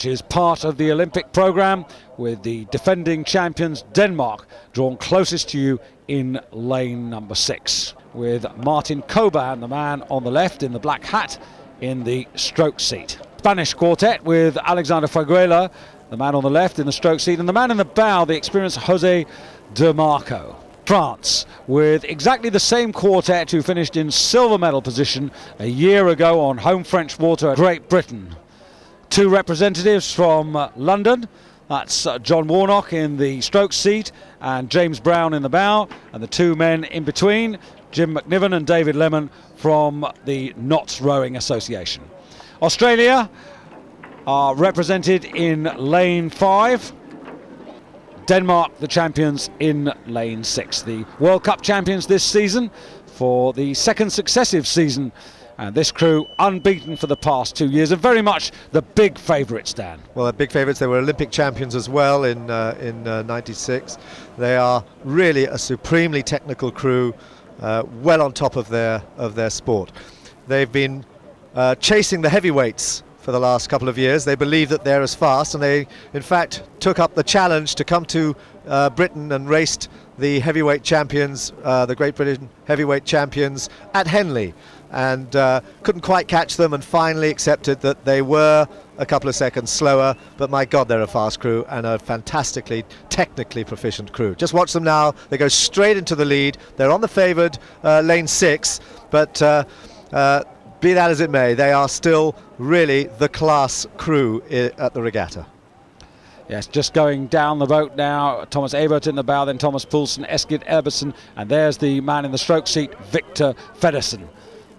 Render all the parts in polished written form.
Is part of the Olympic programme, with the defending champions Denmark drawn closest to you in lane number 6, with Martin Coban, the man on the left in the black hat, in the stroke seat. Spanish quartet with Alexander Faguela, the man on the left in the stroke seat, and the man in the bow, the experienced Jose De Marco. France with exactly the same quartet who finished in silver medal position a year ago on home French water, Great Britain. 2 representatives from London, that's John Warnock in the stroke seat and James Brown in the bow, and the 2 men in between, Jim McNiven and David Lemon from the Knots Rowing Association. Australia are represented in lane 5, Denmark the champions in lane 6. The World Cup champions this season for the 2nd successive season. And this crew unbeaten for the past 2 years, and very much the big favourites, Dan. Well, they're big favourites. They were Olympic champions as well in '96. They are really a supremely technical crew, well on top of their sport. They've been chasing the heavyweights for the last couple of years. They believe that they're as fast, and they, in fact, took up the challenge to come to Britain and raced the heavyweight champions, the Great Britain heavyweight champions, at Henley. And couldn't quite catch them, and finally accepted that they were a couple of seconds slower, but my God, they're a fast crew and a fantastically technically proficient crew. Just watch them now. They go straight into the lead. They're on the favoured lane 6, but be that as it may, they are still really the class crew at the regatta. Yes, just going down the boat now, Thomas Evert in the bow, then Thomas Poulsen, Eskid Eberson, and there's the man in the stroke seat, Victor Feddersen.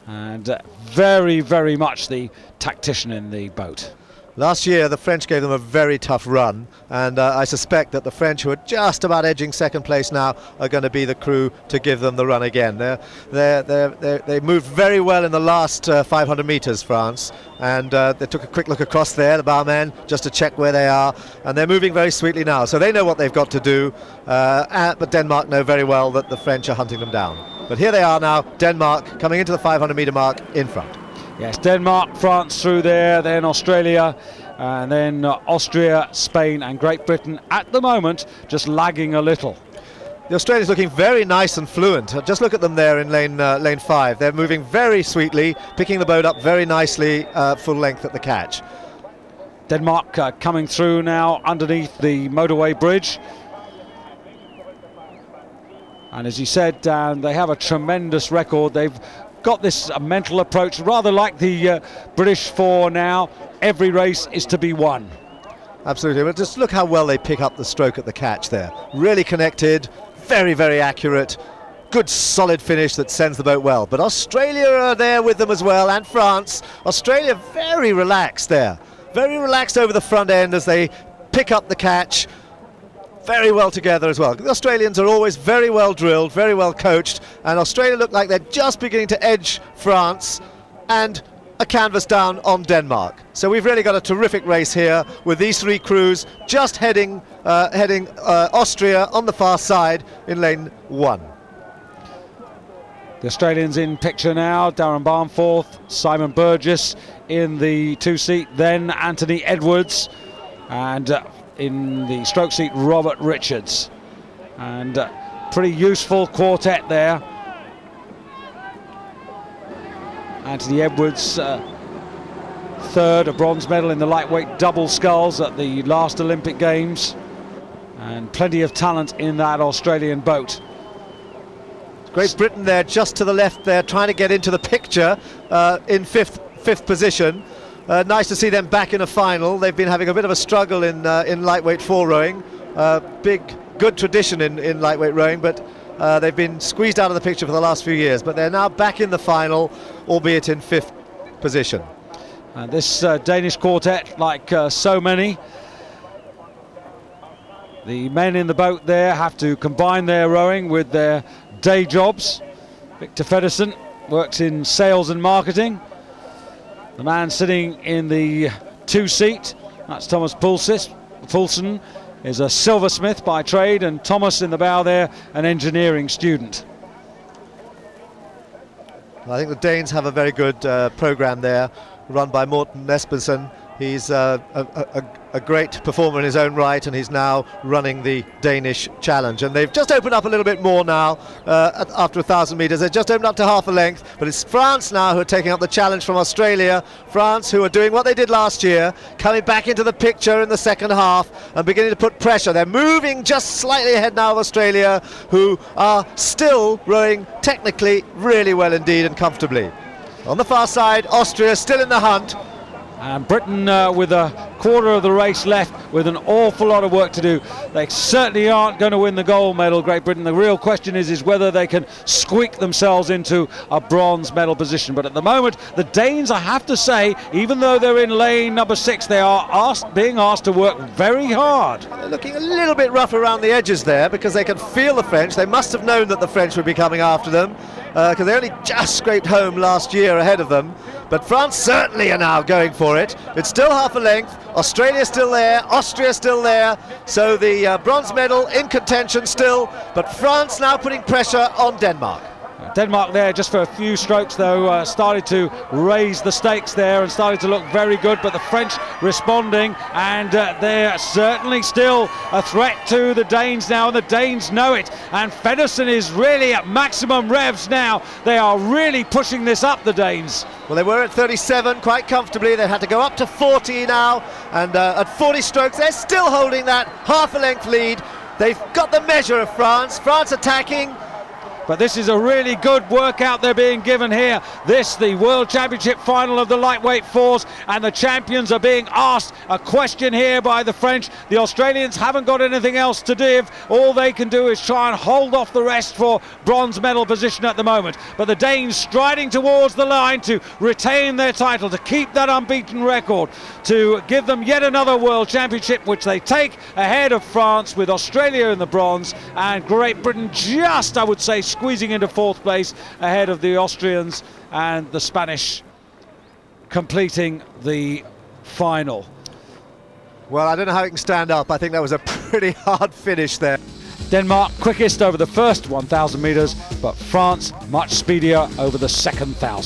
And very, very much the tactician in the boat. Last year the French gave them a very tough run, and I suspect that the French, who are just about edging second place now, are going to be the crew to give them the run again. They moved very well in the last 500 metres, France, and they took a quick look across there, the barman, just to check where they are, and they're moving very sweetly now, so they know what they've got to do, but Denmark know very well that the French are hunting them down. But here they are now, Denmark coming into the 500 metre mark in front. Yes, Denmark, France through there, then Australia, and then Austria, Spain and Great Britain at the moment just lagging a little. The Australians looking very nice and fluent. Just look at them there in lane 5. They're moving very sweetly, picking the boat up very nicely, full length at the catch. Denmark coming through now underneath the motorway bridge. And as you said, Dan, they have a tremendous record. They've got this mental approach, rather like the British 4 now. Every race is to be won. Absolutely, but just look how well they pick up the stroke at the catch there. Really connected, very, very accurate. Good solid finish that sends the boat well. But Australia are there with them as well, and France. Australia very relaxed there. Very relaxed over the front end as they pick up the catch. Very well together as well. The Australians are always very well drilled, very well coached, and Australia look like they're just beginning to edge France and a canvas down on Denmark. So we've really got a terrific race here with these 3 crews just heading Austria on the far side in lane 1. The Australians in picture now, Darren Barnforth, Simon Burgess in the 2 seat, then Anthony Edwards, and in the stroke seat, Robert Richards. And pretty useful quartet there. Anthony Edwards, 3rd, a bronze medal in the lightweight double sculls at the last Olympic Games. And plenty of talent in that Australian boat. Great Britain there, just to the left there, trying to get into the picture in fifth position. Nice to see them back in a final. They've been having a bit of a struggle in lightweight 4 rowing. Good tradition in lightweight rowing, but they've been squeezed out of the picture for the last few years. But they're now back in the final, albeit in 5th position. And this Danish quartet, like so many, the men in the boat there have to combine their rowing with their day jobs. Victor Feddersen works in sales and marketing. The man sitting in the 2 seat, that's Thomas Poulsen, is a silversmith by trade, and Thomas in the bow there, an engineering student. I think the Danes have a very good programme there, run by Morten Espersen. He's a great performer in his own right, and he's now running the Danish challenge. And they've just opened up a little bit more now after 1,000 metres. They've just opened up to half a length, but it's France now who are taking up the challenge from Australia. France, who are doing what they did last year, coming back into the picture in the second half and beginning to put pressure. They're moving just slightly ahead now of Australia, who are still rowing technically really well indeed and comfortably. On the far side, Austria still in the hunt. And Britain with a quarter of the race left with an awful lot of work to do. They certainly aren't going to win the gold medal, Great Britain. The real question is whether they can squeak themselves into a bronze medal position. But at the moment, the Danes, I have to say, even though they're in lane number 6, they are being asked to work very hard. They're looking a little bit rough around the edges there because they can feel the French. They must have known that the French would be coming after them because they only just scraped home last year ahead of them. But France certainly are now going for it. It's still half a length. Australia still there, Austria still there. So the bronze medal in contention still, but France now putting pressure on Denmark. Denmark there just for a few strokes though started to raise the stakes there and started to look very good, but the French responding, and they're certainly still a threat to the Danes now, and the Danes know it, and Feddersen is really at maximum revs now. They are really pushing this up, the Danes. Well, they were at 37 quite comfortably. They had to go up to 40 now, and at 40 strokes they're still holding that half a length lead. They've got the measure of France attacking. But this is a really good workout they're being given here. This, the World Championship final of the lightweight fours, and the champions are being asked a question here by the French. The Australians haven't got anything else to give. All they can do is try and hold off the rest for bronze medal position at the moment. But the Danes striding towards the line to retain their title, to keep that unbeaten record, to give them yet another World Championship, which they take ahead of France with Australia in the bronze, and Great Britain just, I would say, squeezing into 4th place ahead of the Austrians and the Spanish completing the final. Well, I don't know how it can stand up. I think that was a pretty hard finish there. Denmark quickest over the first 1,000 metres, but France much speedier over the second 1,000.